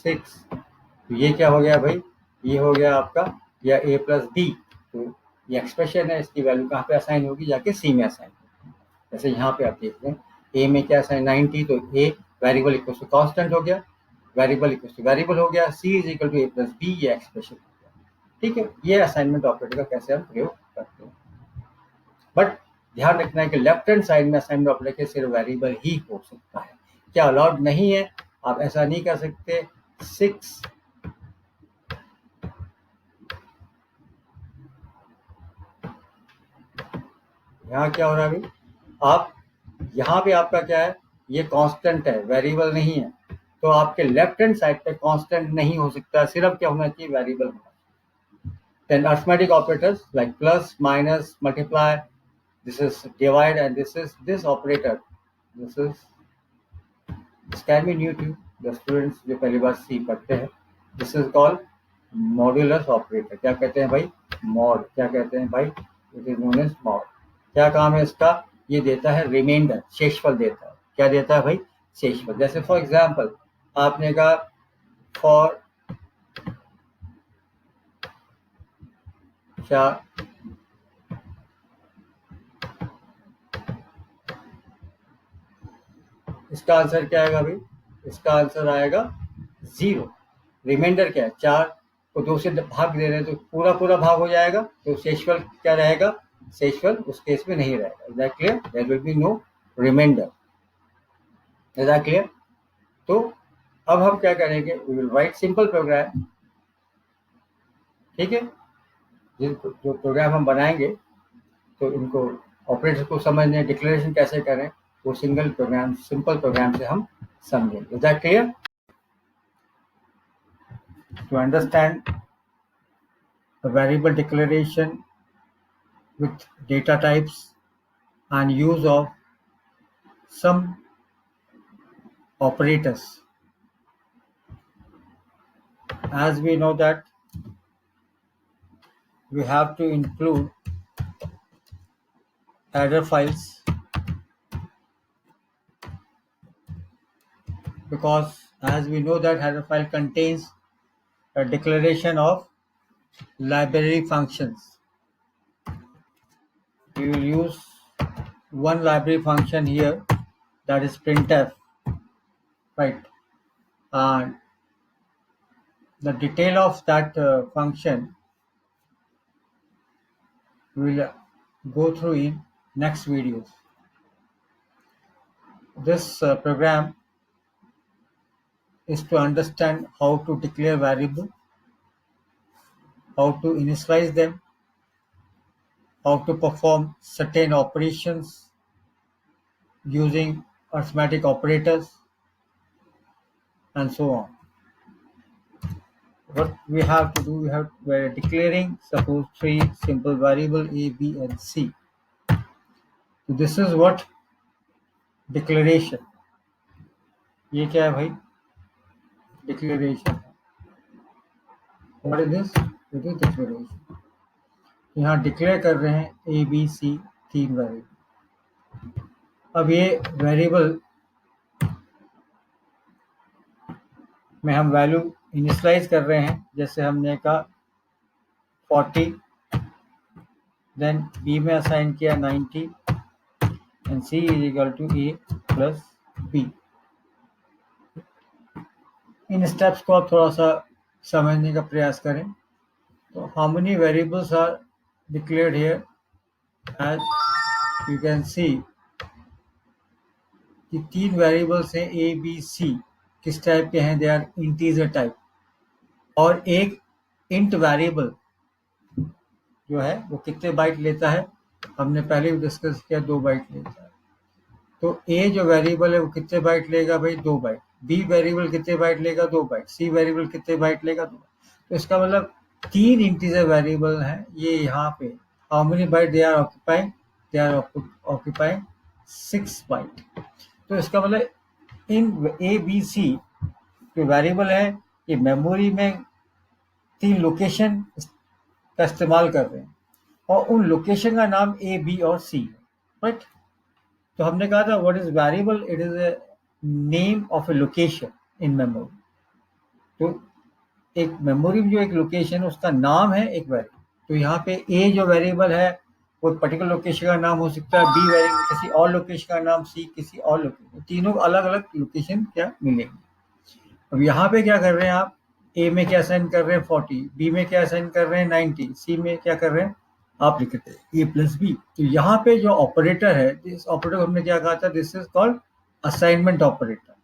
A: 6। तो ये क्या हो गया भाई, ये हो गया आपका या ए प्लस बी। तो ये एक्सप्रेशन है, इसकी वैल्यू कहाँ पे असाइन होगी, जाके सी में असाइन होगी। जैसे यहाँ पे आप देख रहे हैं ए में क्या असाइन 90, तो a variable equal to constant हो गया, वेरिएबल इक्वल टू वेरिएबल हो गया, C is equal to A plus B, ये एक्सप्रेशन हो गया, ठीक है। ये असाइनमेंट ऑपरेटर का कैसे हम प्रयोग करते हैं। बट ध्यान रखना है कि लेफ्ट हैंड साइड में असाइनमेंट ऑपरेटर के सिर्फ वेरिएबल ही हो सकता है, क्या अलाउड नहीं है, आप ऐसा नहीं कर सकते। 6 यहाँ क्या हो रहा है, आप यहाँ पे आपका क्या है, ये कांस्टेंट है, वेरिएबल नहीं है। तो आपके लेफ्ट हैंड साइड पे कांस्टेंट नहीं हो सकता, सिर्फ क्या होना चाहिए, वेरिएबल होना चाहिए। Then arithmetic operators like plus, minus, multiply, this is divide, and this operator, this can be new to the students जो पहली बार सी पढ़ते हैं। This is called modulus operator. क्या कहते हैं भाई, मॉड, क्या कहते हैं भाई, it is known as mod. क्या काम है इसका, ये देता है रिमाइंडर, शेषफल देता है। क्या देता है भाई, शेषफल। जैसे फॉर एग्जाम्पल आपने कहा फॉर क्या, इसका आंसर क्या आएगा भाई? इसका आंसर आएगा 0। रिमाइंडर क्या है? 4 को 2 से भाग दे रहे हैं तो पूरा पूरा भाग हो जाएगा, तो शेषफल क्या रहेगा? शेषफल उस केस में नहीं रहेगा। Is that clear? There will be no reminder. Is that clear? तो अब हम क्या करेंगे? We will write simple program. ठीक है, जो प्रोग्राम हम बनाएंगे तो इनको ऑपरेटर को समझने, डिक्लेरेशन कैसे करें, वो सिंगल प्रोग्राम, सिंपल प्रोग्राम से हम समझेंगे। Is that clear? To understand the variable declaration with data types and use of some operators. As we know that we have to include header files, because as we know that header file contains a declaration of library functions. We will use one library function here, that is printf, right? And the detail of that function we will go through in next videos. This program is to understand how to declare variable, how to initialize them, how to perform certain operations using arithmetic operators, and so on. What we have to do, we're declaring suppose 3 simple variable a, b and c. So this is what declaration. ये क्या है भाई? Declaration. What is this? It is declaration. यहाँ declare कर रहे हैं A B C 3 variable. अब ये वेरिएबल में हम वैल्यू इनिशियलाइज कर रहे हैं, जैसे हमने कहा 40, देन बी में असाइन किया 90 and C is equal to A plus B. इन स्टेप्स को आप थोड़ा सा समझने का प्रयास करें। तो how many variables are declared here? As you can see कि 3 वेरिएबल्स हैं ए बी सी। किस टाइप के हैं? They are integer type. और एक इंट वेरिएबल जो है वो कितने बाइट लेता है? हमने पहले भी डिस्कस किया, 2 बाइट लेता है। तो ए जो वेरिएबल है वो कितने बाइट लेगा भाई? 2 बाइट। बी वेरिएबल कितने बाइट लेगा? 2 बाइट। सी वेरिएबल कितने बाइट लेगा? 2 बाइट। तो इसका मतलब 3 इंटीजर वेरिएबल हैं ये यहाँ पे। How many byte they are occupying? They are occupying 6 byte. तो इसका मतलब इन ए बी सी जो वेरिएबल है ये मेमोरी में 3 लोकेशन का इस्तेमाल कर रहे हैं और उन लोकेशन का नाम ए, बी और सी है, राइट? तो हमने कहा था what is variable? It is a name of a location in memory. तो एक मेमोरी में जो एक लोकेशन है उसका नाम है एक वेरिएबल। तो यहाँ पे ए जो वेरिएबल है वो पर्टिकुलर लोकेशन का नाम हो सकता है, बी वेरिएबल किसी और लोकेशन का नाम, सी किसी और लोकेशन, तीनों अलग अलग लोकेशन क्या मिलेंगे। अब यहाँ पे क्या कर रहे हैं आप? ए में क्या असाइन कर रहे हैं? 40, बी में क्या असाइन कर रहे हैं? 90, सी में क्या कर रहे हैं? आप लिख रहे हैं ए प्लस बी। तो यहाँ पे जो ऑपरेटर है, इस ऑपरेटर को हमने क्या कहा था? This is called assignment operator.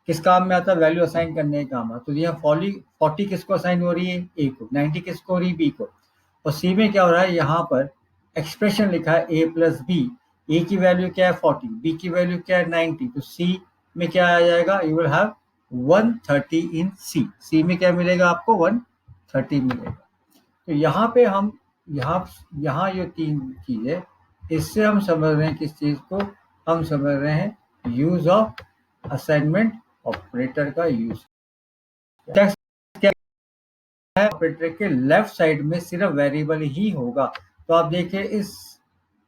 A: किस काम में आता है? वैल्यू असाइन करने का काम है। तो यहाँ 40 किसको असाइन हो रही है? ए को। 90 किसको हो रही है? बी को। और सी में क्या हो रहा है? यहाँ पर एक्सप्रेशन लिखा है ए प्लस बी। ए की वैल्यू क्या है? 40, बी की वैल्यू क्या है? 90। तो सी में क्या आ जाएगा? यू विल हैव 130 इन सी। सी में क्या मिलेगा आपको? 130 मिलेगा। तो यहाँ पे हम यहाँ ये 3 चीजें, इससे हम समझ रहे हैं किस चीज को? हम समझ रहे हैं यूज ऑफ असाइनमेंट ऑपरेटर का यूज। टेक्स्ट क्या है? ऑपरेटर के लेफ्ट साइड में सिर्फ वेरिएबल ही होगा। तो आप देखिए इस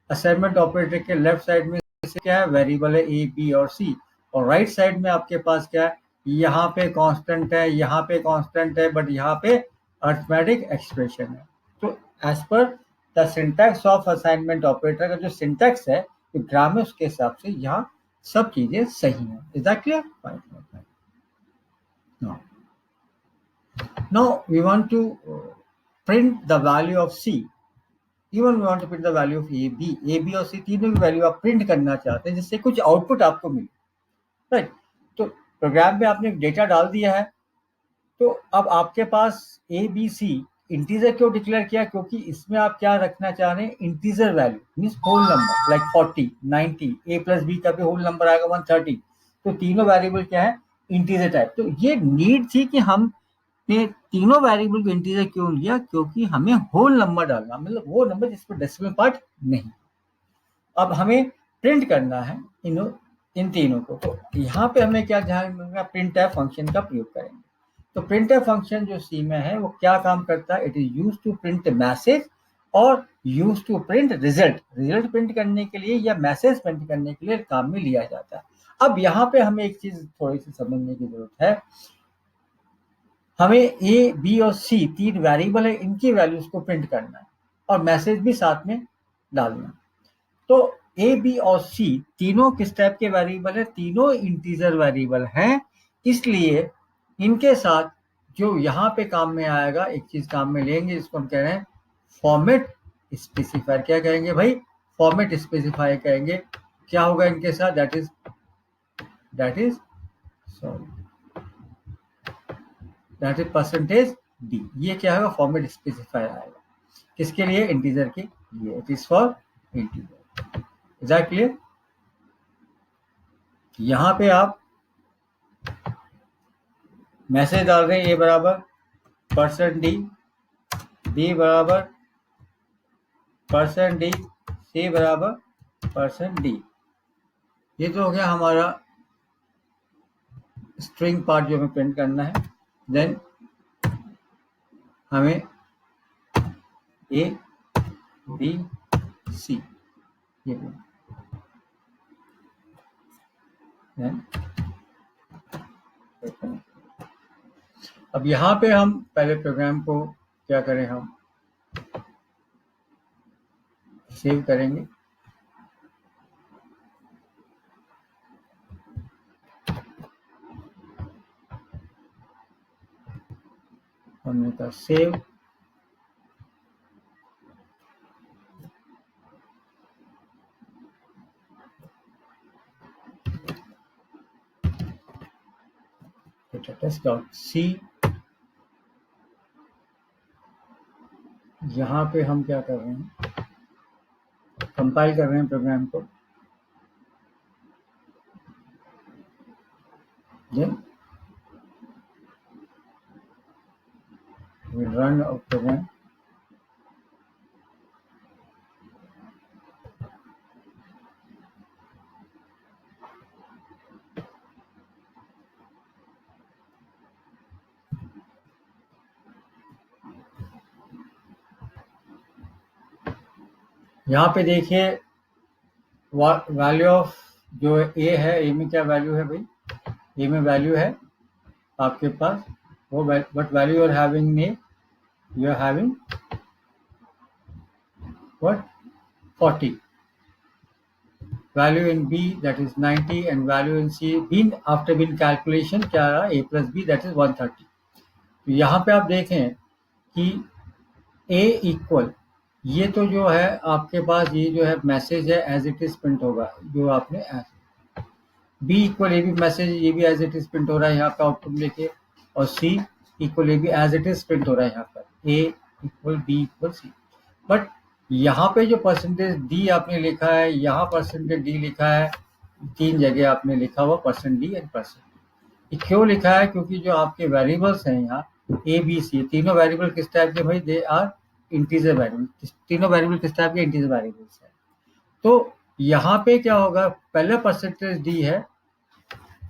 A: असाइनमेंट ऑपरेटर के लेफ्ट साइड में क्या है? वेरिएबल है ए, बी और सी, और राइट साइड में आपके पास क्या है, यहाँ पे कांस्टेंट है, यहाँ पे कांस्टेंट है, बट यहाँ पे अरिथमेटिक एक्सप्रेशन है। तो as per the syntax of assignment operator का जो सिंटैक्स है, जो ग्रामर, उसके हिसाब से यहाँ सब चीजें सही हैं। Is that clear? Now we want to print the value of C. Even we want to print the value of A, B और C तीनों की वैल्यू आप प्रिंट करना चाहते हैं जिससे कुछ आउटपुट आपको मिले, राइट? तो प्रोग्राम में आपने डेटा डाल दिया है, तो अब आपके पास A, B, C इंटीजर क्यों डिक्लेयर किया? क्योंकि इसमें आप क्या रखना चाह रहे हैं? Integer value, means whole number, like 40, 90, A plus B का भी होल नंबर आएगा 130। तो तीनों वेरिएबल क्या है? Integer type. तो ये नीड थी कि हम ने तीनों वेरिएबल को इंटीजर क्यों लिया? क्योंकि हमें होल नंबर डालना, मतलब वो नंबर जिस पर डेसिमल पार्ट नहीं। अब हमें प्रिंट करना है इन तीनों को, तो यहाँ पे हमें क्या ध्यान रखना? प्रिंट एफ फंक्शन का प्रयोग करेंगे। तो प्रिंट एफ फंक्शन जो सी में है वो क्या काम करता है? It is use to print message और use to print result. Result print करने के लिए या मैसेज प्रिंट करने के लिए काम में लिया जाता है। अब यहाँ पे हमें एक चीज थोड़ी सी समझने की जरूरत है। हमें ए, बी और सी तीन वेरिएबल है, इनकी वैल्यूज को प्रिंट करना है और मैसेज भी साथ में डालना है। तो ए, बी और सी तीनों किस टाइप के वेरिएबल है? तीनों इंटीजर वेरिएबल हैं। इसलिए इनके साथ जो यहाँ पे काम में आएगा, एक चीज काम में लेंगे, इसको हम कह रहे हैं फॉर्मेट स्पेसिफायर। क्या कहेंगे भाई? फॉर्मेट स्पेसिफायर कहेंगे। क्या होगा इनके साथ? That is percentage D. ये क्या होगा? फॉर्मेट स्पेसिफायर आएगा। किसके लिए? इंटीजर के लिए। It is for integer. Is that clear? यहां पे आप मैसेज डाल रहे हैं ए बराबर %d, बी बराबर %d, सी बराबर %d। ये तो हो गया हमारा स्ट्रिंग पार्ट जो हमें प्रिंट करना है। देन हमें ए, बी, सी ये अब यहाँ पे हम पहले प्रोग्राम को क्या करें? हम सेव करेंगे। हमने कहा सेव। टेस्ट.c। यहाँ पे हम क्या कर रहे हैं? कंपाइल कर रहे हैं प्रोग्राम को। Then we run our program। यहाँ पे देखिए वैल्यू ऑफ जो ए है, ए में क्या वैल्यू है भाई? ए में वैल्यू है आपके पास वो, but value you are having A, you are having what 40। Value in B that is 90 and value in C been after been calculation क्या रहा? A plus B that is 130। तो यहाँ पे आप देखें कि ए इक्वल, ये तो जो है आपके पास ये जो है मैसेज है एज इट इज प्रिंट होगा जो आपने B equal A B message, ये भी एज इट इज प्रिंट हो रहा है यहाँ पे आउटपुट लेके, और C equal A B as it is print हो रहा है यहाँ पर A equal B equal C. But यहाँ पे जो परसेंटेज डी आपने लिखा है, यहाँ परसेंटेज डी लिखा है, तीन जगह आपने लिखा हुआ %d एंड %d। क्यों लिखा है? क्योंकि जो आपके वेरिएबल्स हैं यहाँ ए बी सी, तीनों वेरिएबल किस टाइप के भाई? They are integer variable. तीनों वेरिएबल किस टाइप के? इंटीजर वेरिएबल्स है। तो यहाँ पे क्या होगा? पहले %d है,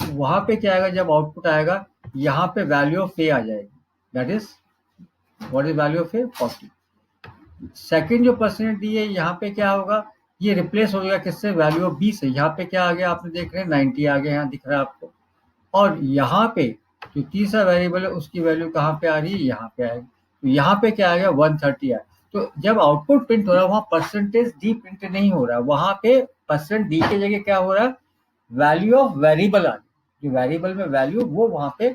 A: वहां पे क्या आएगा? जब आउटपुट आएगा यहाँ पे वैल्यू ऑफ ए आ जाएगी। That is what is value of A? 40। Second जो %d है, यहाँ पे क्या होगा? ये रिप्लेस हो गया किससे, वैल्यू ऑफ बी से। यहाँ पे क्या आ गया आपने देख रहे हैं 90 आ गया, यहाँ दिख रहा है आपको। और यहाँ पे जो तीसरा वेरिएबल है उसकी वैल्यू कहाँ पे आ रही है, यहाँ पे आएगी। तो यहाँ पे क्या आ गया 130 आया। तो जब आउटपुट प्रिंट हो रहा है वहाँ परसेंटेज डी प्रिंट नहीं हो रहा है, वहाँ पे परसेंट डी की जगह क्या हो रहा है, वैल्यू ऑफ वेरिएबल आ रही, जो वेरिएबल में वैल्यू वो वहाँ पे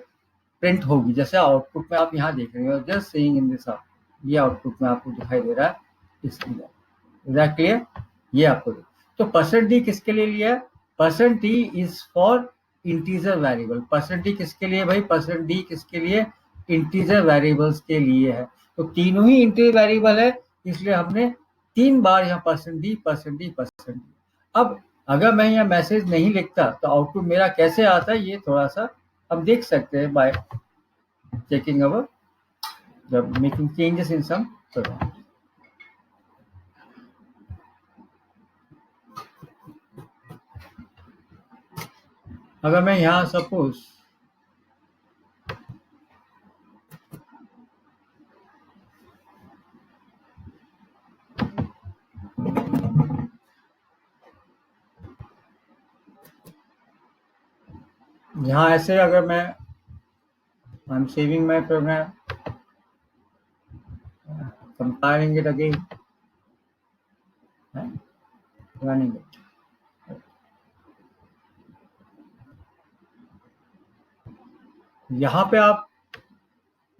A: प्रिंट होगी। जैसे आउटपुट में आप यहाँ देख रहे हो, जस्ट सेइंग इन दिस, ये आउटपुट में आपको दिखाई दे रहा है इसकी। Is that clear? ये आपको तो परसेंट डी किसके लिए लिया है, percent D is for integer variable. Percent D किसके लिए भाई, परसेंट डी किसके लिए, इंटीजर वेरिएबल्स के लिए है। तो तीनों ही इंटीजर वेरिएबल है, इसलिए हमने 3 बार यहाँ percent D percent D percent D. अब अगर मैं यहाँ मैसेज नहीं लिखता तो आउटपुट मेरा कैसे आता है, ये थोड़ा सा हम देख सकते हैं बाय चेकिंग अवर जब making changes in some program. अगर मैं यहाँ सपोज यहाँ ऐसे अगर मैं I am saving my program, compiling it again, running it. यहाँ पे आप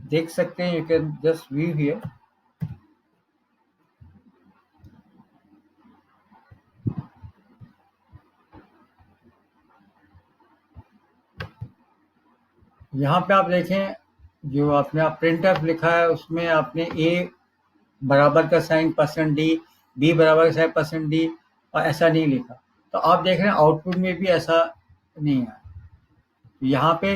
A: देख सकते हैं, you can just view here. यहाँ पे आप देखें जो आपने प्रिंट एफ लिखा है उसमें आपने ए बराबर का साइन परसेंट डी, बी बराबर का साइन परसेंट डी, और ऐसा नहीं लिखा। तो आप देख रहे हैं आउटपुट में भी ऐसा नहीं है। यहाँ पे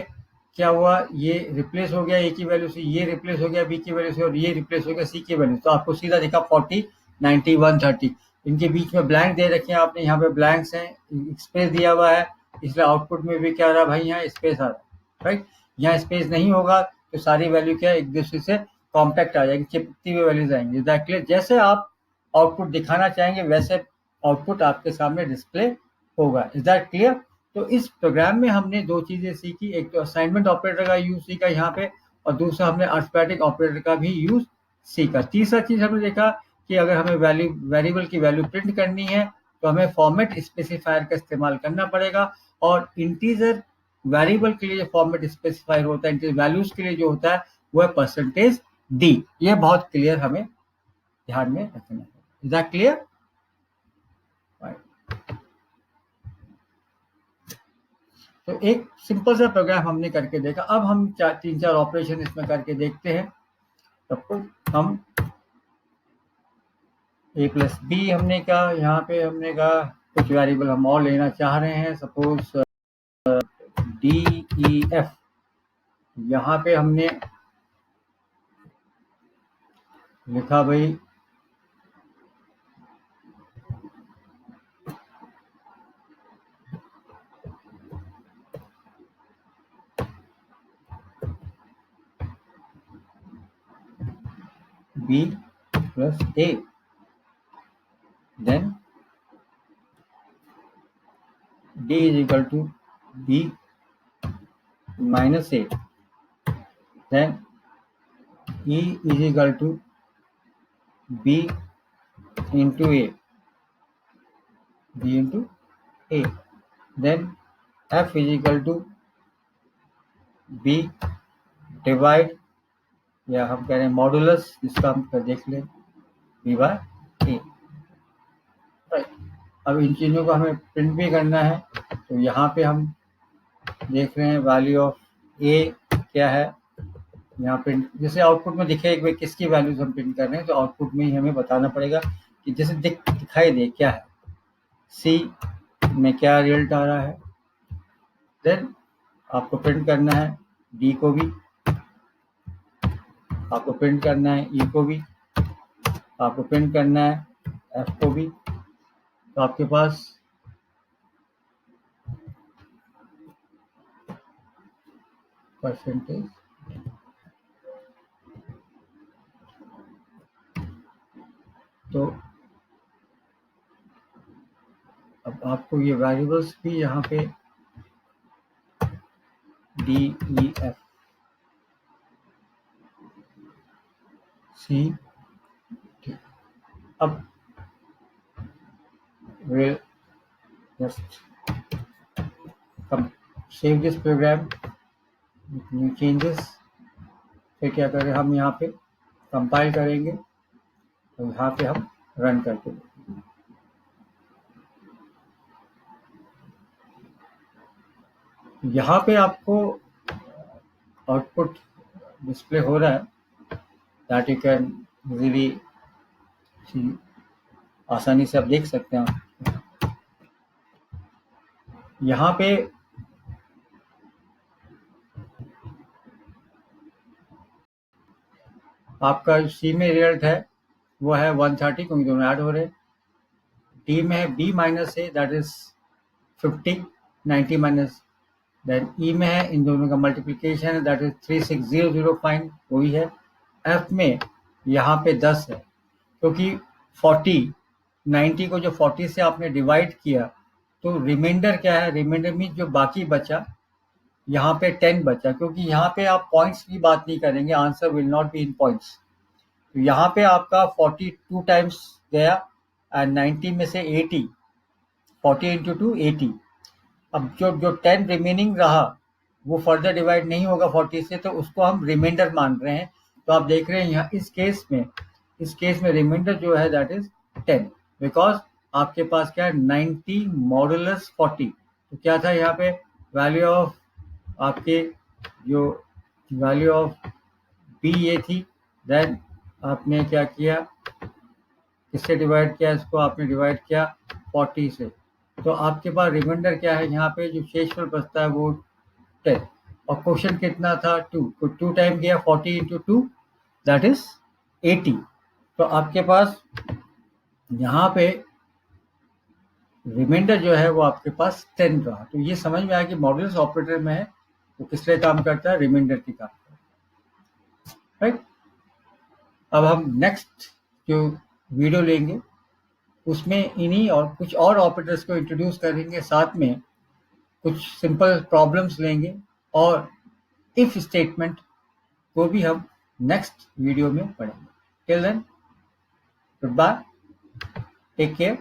A: क्या हुआ, ये रिप्लेस हो गया ए की वैल्यू से, ये रिप्लेस हो गया बी की वैल्यू से, और ये रिप्लेस हो गया सी की वैल्यू। तो आपको सीधा दिखा 40, 90, 130। इनके बीच में ब्लैंक दे रखे हैं आपने, यहाँ पे ब्लैंक्स हैं, स्पेस दिया हुआ है, इसलिए आउटपुट में भी क्या आ रहा है भाई, यहाँ स्पेस आ रहा है। राइट, यहाँ स्पेस नहीं होगा तो सारी वैल्यू क्या एक दूसरे से कॉम्पैक्ट आ जाएगी, चिपकती हुई वैल्यूज आएंगी। एग्जैक्टली जैसे आप आउटपुट दिखाना चाहेंगे वैसे आउटपुट आपके सामने डिस्प्ले होगा। Is that clear? तो इस प्रोग्राम में हमने 2 चीजें सीखी, एक तो असाइनमेंट ऑपरेटर का यूज सीखा यहाँ पे, और दूसरा हमने अर्थमेटिक ऑपरेटर का भी यूज सीखा। तीसरा चीज हमने देखा कि अगर हमें वेरिएबल की वैल्यू प्रिंट करनी है तो हमें फॉर्मेट स्पेसिफायर का इस्तेमाल करना पड़ेगा। और इंटीजर वेरिएबल के लिए जो फॉर्मेट स्पेसिफायर होता है, इंटीजर वैल्यूज के लिए जो होता है वो है परसेंटेज डी। ये बहुत क्लियर हमें ध्यान में रखना है। Is that clear? तो एक सिंपल सा प्रोग्राम हमने करके देखा। अब हम 3-4 ऑपरेशन इसमें करके देखते हैं। सबको हम ए प्लस बी हमने कहा, यहाँ पे हमने कहा कुछ वेरिएबल हम और लेना चाह रहे हैं, सपोज डी ई एफ। यहाँ पे हमने लिखा भाई B plus A, then D is equal to B minus A, then E is equal to B into A, B into A, then F is equal to B divide, या हम कह रहे हैं मॉडुलस, जिसका हम देख लें बी बाय ए। अब इन चीज़ों को हमें प्रिंट भी करना है, तो यहाँ पे हम देख रहे हैं वैल्यू ऑफ ए क्या है, यहाँ प्रिंट जैसे आउटपुट में दिखे एक किसकी वैल्यूज हम प्रिंट कर रहे हैं, तो आउटपुट में ही हमें बताना पड़ेगा कि जैसे दिखाई दे क्या है, सी में क्या रिजल्ट आ रहा है। देन आपको प्रिंट करना है डी को भी, आपको प्रिंट करना है ई को भी, आपको प्रिंट करना है एफ को भी। तो आपके पास परसेंटेज तो आपको ये वेरिएबल्स भी यहाँ पे डी ई एफ सी अब we'll just save this program with new changes। फिर क्या करें, हम यहाँ पे कंपाइल करेंगे तो यहाँ पे हम रन करके देखेंगे। यहाँ पे आपको आउटपुट डिस्प्ले हो रहा है, दैट यू कैन इजीली सी, आसानी से आप देख सकते हैं। यहाँ पे आपका सी में रिजल्ट है वो है 130, क्योंकि दोनों ऐड हो रहे हैं। डी में है B minus A, that is 50, 90 minus. Then E में है, इन दोनों का मल्टीप्लिकेशन है, दैट इज 3600, फाइन वही है। एफ में यहाँ पे 10 है, क्योंकि 40 90 को जो 40 से आपने डिवाइड किया तो रिमाइंडर क्या है, रिमाइंडर मीन जो बाकी बचा, यहाँ पे 10 बचा, क्योंकि यहाँ पे आप पॉइंट्स की बात नहीं करेंगे, answer will not be in points. तो यहाँ पे आपका 42 टाइम्स गया एंड 90 में से 80, 40 इंटू 2 80। अब जो 10 रिमेनिंग रहा वो फर्दर डिवाइड नहीं होगा 40 से, तो उसको हम रिमाइंडर मान रहे हैं। तो आप देख रहे हैं यहाँ इस केस में रिमाइंडर जो है दैट इज 10, बिकॉज आपके पास क्या है 90 मॉडुलस 40। तो क्या था यहाँ पे वैल्यू ऑफ आपके जो वैल्यू ऑफ बी ये थी, देन आपने क्या किया, किससे डिवाइड किया, इसको आपने डिवाइड किया 40 से। तो आपके पास रिमाइंडर क्या है, यहाँ पे जो शेषफल बचता है वो 10, और क्वेश्चन कितना था 2, तो 2 टाइम गया 40 इंटू 2 दैट इज 80। तो आपके पास यहाँ पे रिमाइंडर जो है वो आपके पास 10 रहा। तो ये समझ में आया कि मॉडुलस ऑपरेटर में है वो किस लिए काम करता है, रिमाइंडर की काम करता है, राइट। अब हम नेक्स्ट जो वीडियो लेंगे उसमें इन्हीं और कुछ और ऑपरेटर्स को इंट्रोड्यूस करेंगे, साथ में कुछ सिंपल प्रॉब्लम्स लेंगे और इफ स्टेटमेंट को भी हम नेक्स्ट वीडियो में पढ़ेंगे। Till then, goodbye, take care.